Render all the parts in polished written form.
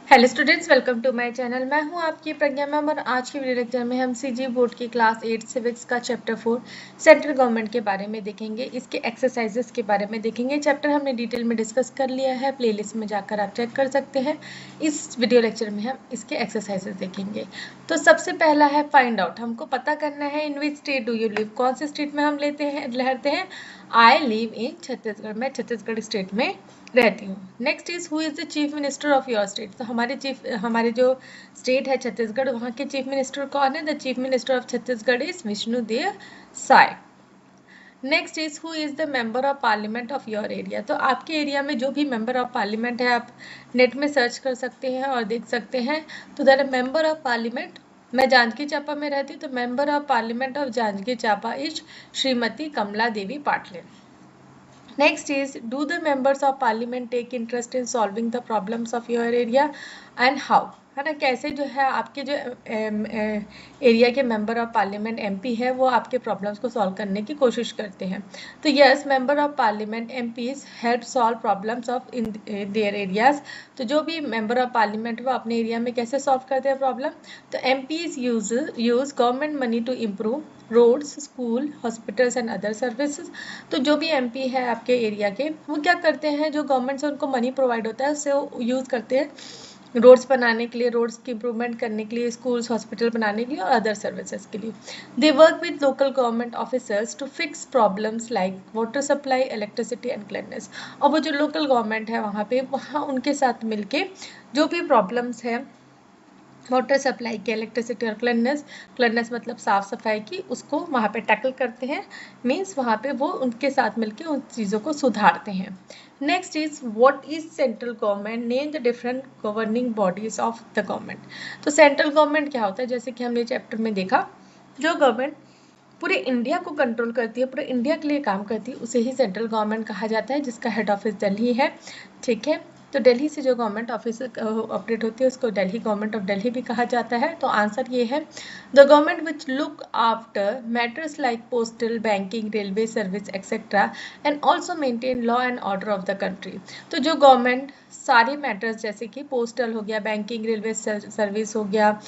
Hello students, welcome to my channel. मैं हूं आपकी प्रज्ञा मैम और आज की वीडियो लेक्चर में हम सीजी बोर्ड की क्लास 8 सिविक्स का चैप्टर 4 सेंट्रल गवर्नमेंट के बारे में देखेंगे। इसके एक्सरसाइजेस के बारे में देखेंगे। चैप्टर हमने डिटेल में डिस्कस कर लिया है, प्लेलिस्ट में जाकर आप चेक कर सकते हैं। इस वीडियो लेक्चर में हम इसके एक्सरसाइजेस देखेंगे। तो सबसे पहला है फाइंड आउट। हमको पता करना है in which state do you live, कौन से स्टेट में हम रहते हैं। आई लिव इन छत्तीसगढ़, मैं छत्तीसगढ़ स्टेट में रहती हूँ। Next is who is the chief minister of your state. तो हमारे जो स्टेट है छत्तीसगढ़, वहाँ के चीफ मिनिस्टर कौन है? The chief minister of Chhattisgarh is Vishnudeo Sai. Next is who is the member of parliament of your area. तो आपके एरिया में जो भी मेंबर ऑफ पार्लियामेंट है, आप नेट में सर्च कर सकते हैं और देख सकते हैं। तो द मेंबर ऑफ पार्लियामेंट, मैं जांजगीर चांपा में रहती हूँ, तो member of parliament of Janjgir Champa is Shrimati Kamla Devi Patle. Next is, do the members of parliament take interest in solving the problems of your area and how? है ना, कैसे जो है आपके जो एरिया के मेंबर ऑफ पार्लियामेंट एमपी है वो आपके प्रॉब्लम्स को सॉल्व करने की कोशिश करते हैं। तो yes, member of parliament MPs help solve problems of in their areas. तो जो भी मेंबर ऑफ पार्लियामेंट वो अपने एरिया में कैसे सॉल्व करते हैं प्रॉब्लम? तो MPs use government money to improve roads, school, hospitals and other services. तो जो भी एमपी है आपके एरिया के, वो क्या करते हैं, जो गवर्नमेंट से उनको मनी प्रोवाइड होता है उससे वो यूज़ करते हैं रोड्स बनाने के लिए, रोड्स की इंप्रूवमेंट करने के लिए, स्कूल्स, हॉस्पिटल बनाने के लिए और अदर सर्विसेज के लिए। They work with local government officers to fix problems like water supply, electricity and cleanness. और वो जो लोकल गवर्नमेंट है वहाँ उनके साथ मिलके जो भी प्रॉब्लम्स है वाटर सप्लाई की, इलेक्ट्रिसिटी और क्लीननेस मतलब साफ सफाई की, उसको वहाँ पे टैकल करते हैं। मीन्स वहाँ पे वो उनके साथ मिलके उन चीज़ों को सुधारते हैं। Next is what is central government, name the different governing bodies of the government. तो सेंट्रल गवर्नमेंट क्या होता है, जैसे कि हमने चैप्टर में देखा, जो गवर्नमेंट पूरे इंडिया को कंट्रोल करती है, पूरे इंडिया के लिए काम करती है, उसे ही सेंट्रल गवर्नमेंट कहा जाता है, जिसका हेड ऑफिस दिल्ली है। ठीक है, तो दिल्ली से जो गवर्नमेंट ऑफिस ऑपरेट होती है उसको दिल्ली गवर्नमेंट ऑफ दिल्ली भी कहा जाता है। तो आंसर ये है, the government which look after matters like postal, banking, railway service etcetera and also maintain law and order of the country. तो जो गवर्नमेंट सारे मैटर्स जैसे कि पोस्टल हो गया, बैंकिंग, रेलवे सर्विस हो गया,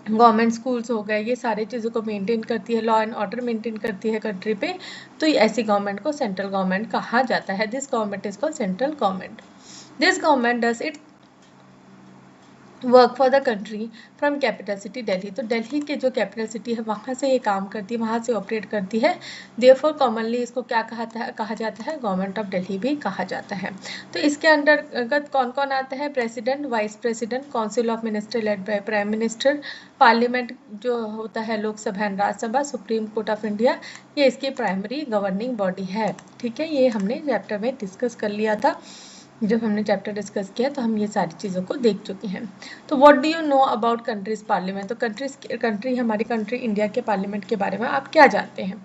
गवर्नमेंट स्कूल्स हो गए, ये सारी चीज़ों को मेंटेन करती है, लॉ एंड ऑर्डर मेंटेन करती है कंट्री पे, तो ऐसी गवर्नमेंट को सेंट्रल गवर्नमेंट कहा जाता है। This government is called central government. This government does it work for the country from capital city Delhi. तो दिल्ली के जो कैपिटल सिटी है वहाँ से ये काम करती है, वहाँ से ऑपरेट करती है। देयरफॉर कॉमनली इसको क्या कहा जाता है, गवर्नमेंट ऑफ दिल्ली भी कहा जाता है। तो इसके अंतर्गत कौन कौन आता है? President, vice president, council of minister led by prime minister, parliament जो होता है Lok Sabha and Rajya Sabha, supreme court of India, ये इसकी प्राइमरी गवर्निंग बॉडी है। ठीक है, ये हमने चैप्टर में डिस्कस कर लिया था। जब हमने चैप्टर डिस्कस किया तो हम ये सारी चीज़ों को देख चुके हैं। तो what do you know about countries parliament. तो हमारी कंट्री इंडिया के पार्लियामेंट के बारे में आप क्या जानते हैं?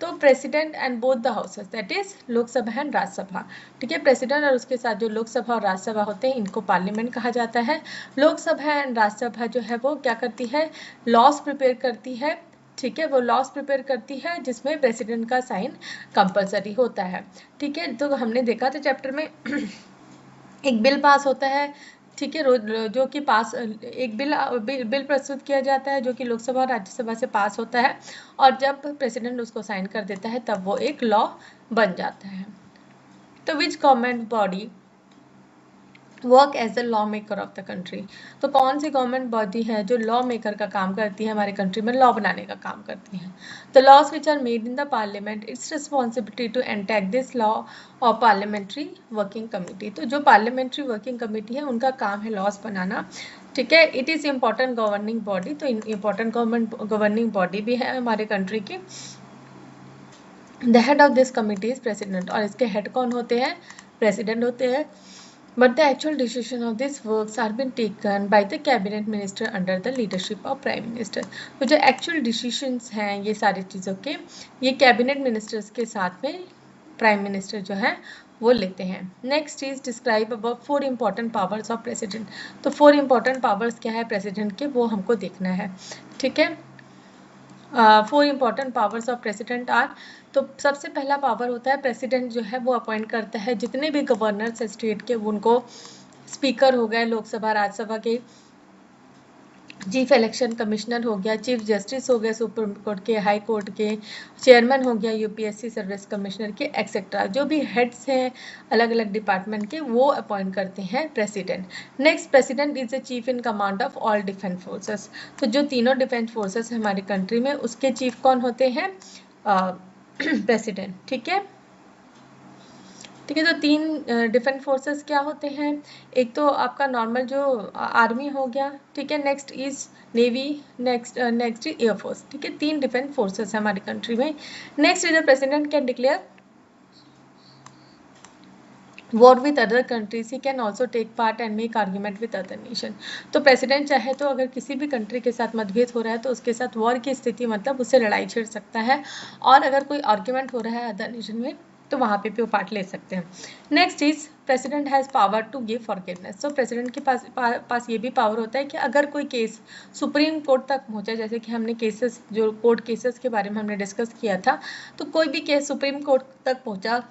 तो president and both the houses, that is Lok Sabha and Rajya Sabha. ठीक है, प्रेसिडेंट और उसके साथ जो लोकसभा और राज्यसभा होते हैं इनको पार्लियामेंट कहा जाता है। लोकसभा एंड राज्यसभा जो है वो क्या करती है, लॉज प्रिपेयर करती है। ठीक है, वो लॉज प्रिपेयर करती है जिसमें प्रेसिडेंट का साइन कंपलसरी होता है। ठीक है, तो हमने देखा था चैप्टर में एक बिल पास होता है। ठीक है, जो कि पास एक बिल प्रस्तुत किया जाता है जो कि लोकसभा और राज्यसभा से पास होता है, और जब प्रेसिडेंट उसको साइन कर देता है तब वो एक लॉ बन जाता है। तो which government body work as the law maker of the country. तो कौन सी गवर्नमेंट बॉडी है जो लॉ मेकर का काम करती है, हमारे कंट्री में लॉ बनाने का काम करती है। The laws which are made in the parliament, it's responsibility to एंटैक दिस लॉ और पार्लियामेंट्री वर्किंग कमेटी। तो जो पार्लियामेंट्री वर्किंग कमेटी है उनका काम है लॉज बनाना। ठीक है, it is important governing body. तो इम्पॉर्टेंट गवर्निंग बॉडी भी है हमारे कंट्री की। The head of this committee is president, और इसके हेड कौन होते हैं? प्रेसिडेंट होते हैं। But the actual decision of these works are been taken by the cabinet minister under the leadership of prime minister। तो जो actual decisions हैं ये सारी चीज़ों के, ये कैबिनेट मिनिस्टर्स के साथ में प्राइम मिनिस्टर जो है वो लेते हैं। Next is describe about 4 important powers of president. तो 4 इंपॉर्टेंट पावर्स क्या है प्रेसिडेंट के, वो हमको देखना है। ठीक है, 4 important powers of president are, तो सबसे पहला पावर होता है प्रेसिडेंट जो है वो अपॉइंट करता है जितने भी गवर्नर्स है स्टेट के, उनको स्पीकर हो गए लोकसभा राज्यसभा के, चीफ इलेक्शन कमिश्नर हो गया, चीफ जस्टिस हो गए सुप्रीम कोर्ट के, हाई कोर्ट के, चेयरमैन हो गया यूपीएससी सर्विस कमिश्नर के, एक्सेट्रा। जो भी हेड्स हैं अलग अलग डिपार्टमेंट के, वो अपॉइंट करते हैं president. Next, president is the chief in command of all defence forces. तो जो तीनों डिफेंस फोर्सेस है हमारी कंट्री में, उसके चीफ कौन होते हैं? प्रेसिडेंट। ठीक है, ठीक है। तो तीन डिफेंस फोर्सेस क्या होते हैं? एक तो आपका नॉर्मल जो आर्मी हो गया, ठीक है, next is navy, next is air force. ठीक है, तीन डिफेंस फोर्सेस है हमारी कंट्री में। Next is the president can declare war with other countries, he can also take part and make argument with other nation। तो प्रेसिडेंट चाहे तो अगर किसी भी कंट्री के साथ मतभेद हो रहा है तो उसके साथ वॉर की स्थिति मतलब उससे लड़ाई छेड़ सकता है, और अगर कोई आर्ग्यूमेंट हो रहा है अदर नेशन में तो वहाँ पे भी वो पार्ट ले सकते हैं। Next is president has power to give forgiveness. तो प्रेसिडेंट के पास ये भी पावर होता है कि अगर कोई केस सुप्रीम कोर्ट तक पहुँचा, जैसे कि हमने केसेस जो कोर्ट केसेस के बारे में हमने डिस्कस किया था, तो कोई भी केस सुप्रीम कोर्ट तक पहुँचा,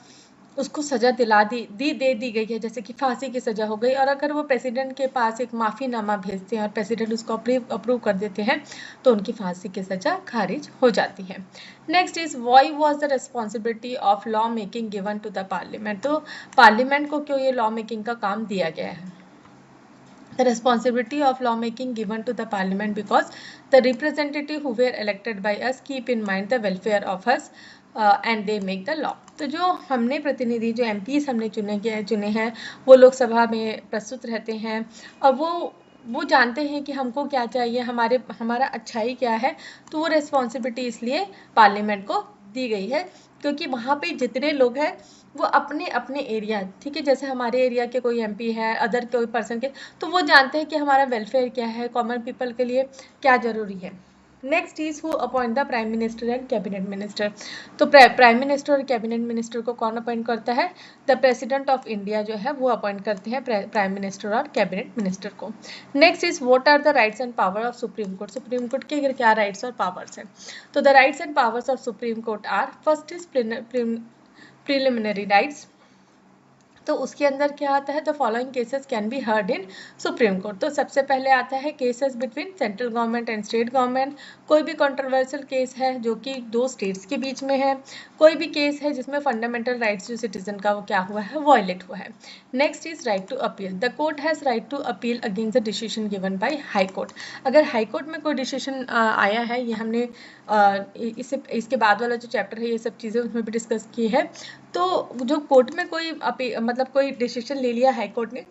उसको सजा दिला दे दी गई है, जैसे कि फांसी की सजा हो गई, और अगर वो प्रेसिडेंट के पास एक माफ़ीनामा भेजते हैं और प्रेसिडेंट उसको अप्रूव कर देते हैं तो उनकी फांसी की सजा खारिज हो जाती है। Next is why was the responsibility of law making given to the parliament. तो पार्लियामेंट को क्यों ये लॉ मेकिंग का काम दिया गया है? The responsibility of lawmaking given to the parliament because the representative who were elected by us keep in mind the welfare of us and they make the law। तो जो हमने प्रतिनिधि, जो MPs हमने चुने हैं, वो लोकसभा में प्रस्तुत रहते हैं और वो जानते हैं कि हमको क्या चाहिए, हमारा अच्छाई क्या है। तो वो रिस्पॉन्सिबिलिटी इसलिए पार्लियामेंट को दी गई है क्योंकि वहाँ पे जितने लोग हैं वो अपने अपने एरिया, ठीक है, जैसे हमारे एरिया के कोई MP है, अदर कोई पर्सन के, तो वो जानते हैं कि हमारा वेलफेयर क्या है, कॉमन पीपल के लिए क्या जरूरी है। Next is who appoint the prime minister and cabinet minister. तो प्राइम मिनिस्टर और कैबिनेट मिनिस्टर को कौन अपॉइंट करता है? द प्रेसिडेंट ऑफ इंडिया जो है वो अपॉइंट करते हैं प्राइम मिनिस्टर और कैबिनेट मिनिस्टर को। Next is what are the rights and power of supreme court. Supreme court के क्या राइट्स और पावर्स हैं? तो the rights and powers of supreme court are, first is preliminary rights. तो उसके अंदर क्या आता है? The following cases can be heard in supreme court. तो सबसे पहले आता है cases between central government and state government. कोई भी कंट्रोवर्शियल केस है जो कि दो स्टेट्स के बीच में है, कोई भी केस है जिसमें फंडामेंटल राइट्स जो सिटीजन का वो क्या हुआ है, वायलेट हुआ है। Next is right to appeal. The court has right to appeal against the decision given by high court. अगर हाई कोर्ट में कोई डिसीजन आया है, ये हमने इसके बाद वाला जो चैप्टर है ये सब चीज़ें उसमें भी डिस्कस की है। तो जो कोर्ट में कोई मतलब कोई डिसीजन ले लिया हाई कोर्ट ने,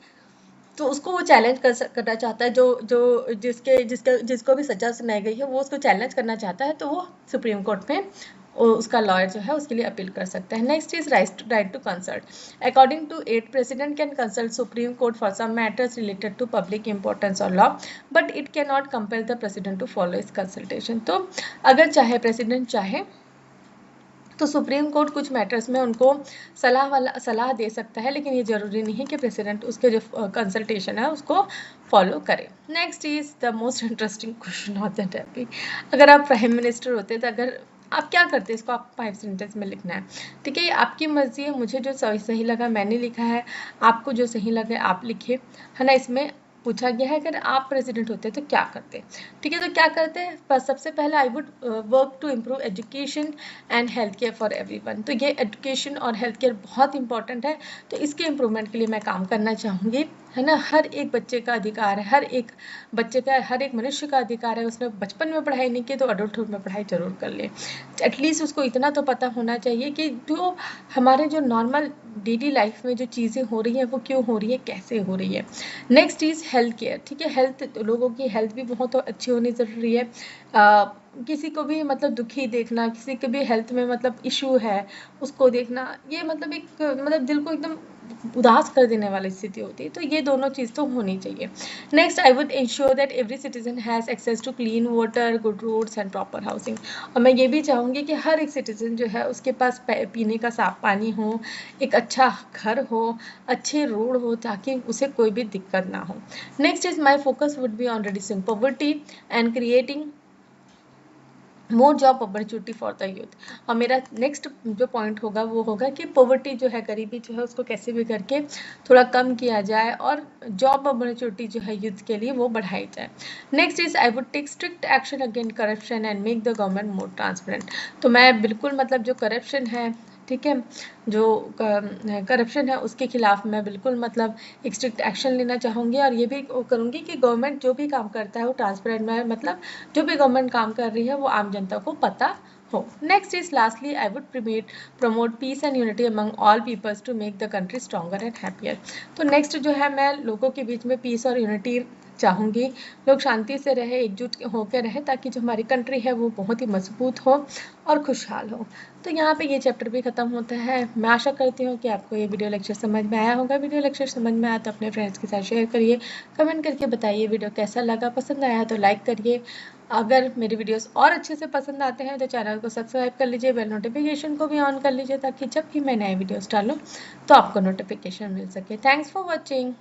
तो उसको वो चैलेंज करना चाहता है, जो जिसको भी सजा सुनाई गई है वो उसको चैलेंज करना चाहता है, तो वो सुप्रीम कोर्ट में उसका लॉयर जो है उसके लिए अपील कर सकता है। Next is right to consult. According to 8, president can consult supreme court for some matters related to public importance और law, but it can not compel the president to follow इस consultation. तो अगर president चाहे तो supreme court कुछ matters में उनको सलाह दे सकता है, लेकिन ये जरूरी नहीं है कि प्रेसिडेंट उसके जो कंसल्टेशन है उसको फॉलो करे। Next is the most interesting question of the topic. अगर आप प्राइम मिनिस्टर होते तो अगर आप क्या करते, इसको आप 5 सेंटेंस में लिखना है, ठीक है। ये आपकी मर्जी है, मुझे जो सही लगा मैंने लिखा है, आपको जो सही लगे आप लिखे, है ना। इसमें पूछा गया है अगर आप प्रेसिडेंट होते तो क्या करते, ठीक है। तो क्या करते हैं? पर सबसे पहले I would work to improve education and health care for everyone. तो ये एजुकेशन और हेल्थ केयर बहुत इंपॉर्टेंट है, तो इसके इम्प्रूवमेंट के लिए मैं काम करना चाहूँगी, है ना। हर एक बच्चे का अधिकार है, हर एक मनुष्य का अधिकार है, उसने बचपन में पढ़ाई नहीं की तो अडल्टहुड में पढ़ाई जरूर कर ले। एटलीस्ट उसको इतना तो पता होना चाहिए कि जो हमारे जो नॉर्मल डेली लाइफ में जो चीज़ें हो रही हैं वो क्यों हो रही है, कैसे हो रही है। नेक्स्ट इज हेल्थ केयर, ठीक है। हेल्थ, लोगों की हेल्थ भी बहुत अच्छी होनी ज़रूरी है। किसी को भी मतलब दुखी देखना, किसी के भी हेल्थ में मतलब इशू है उसको देखना, ये मतलब एक मतलब दिल को एकदम उदास कर देने वाली स्थिति होती है। तो ये दोनों चीज़ तो होनी चाहिए। Next, I would ensure that every citizen has access to clean water, good roads and proper housing. और मैं ये भी चाहूँगी कि हर एक सिटीजन जो है उसके पास पीने का साफ पानी हो, एक अच्छा घर हो, अच्छे रोड हो, ताकि उसे कोई भी दिक्कत ना हो। Next is my focus would be on reducing poverty and creating more job opportunity for the youth. और मेरा नेक्स्ट जो पॉइंट होगा वो होगा कि पॉवर्टी जो है, गरीबी जो है, उसको कैसे भी करके थोड़ा कम किया जाए और जॉब अपॉर्चुनिटी जो है यूथ के लिए वो बढ़ाई जाए। Next is I would take strict action against corruption and make the government more transparent. तो मैं बिल्कुल मतलब जो करप्शन है, ठीक है, जो करप्शन है उसके खिलाफ मैं बिल्कुल मतलब एक स्ट्रिक्ट एक्शन लेना चाहूँगी और ये भी करूँगी कि गवर्नमेंट जो भी काम करता है वो ट्रांसपेरेंट में, मतलब जो भी गवर्नमेंट काम कर रही है वो आम जनता को पता हो। Next is lastly I would promote peace and unity among all peoples to make the country stronger and happier. तो नेक्स्ट जो है, मैं लोगों के बीच में पीस और यूनिटी चाहूँगी, लोग शांति से रहे, एकजुट होकर रहे, ताकि जो हमारी कंट्री है वो बहुत ही मजबूत हो और खुशहाल हो। तो यहाँ पे ये चैप्टर भी खत्म होता है। मैं आशा करती हूँ कि आपको ये वीडियो लेक्चर समझ में आया होगा। वीडियो लेक्चर समझ में आया तो अपने फ्रेंड्स के साथ शेयर करिए, कमेंट करके बताइए वीडियो कैसा लगा, पसंद आया तो लाइक करिए। अगर मेरे वीडियोस और अच्छे से पसंद आते हैं तो चैनल को सब्सक्राइब कर लीजिए, बेल नोटिफिकेशन को भी ऑन कर लीजिए, ताकि जब भी मैं नए वीडियोस डालूँ तो आपको नोटिफिकेशन मिल सके। Thanks for watching.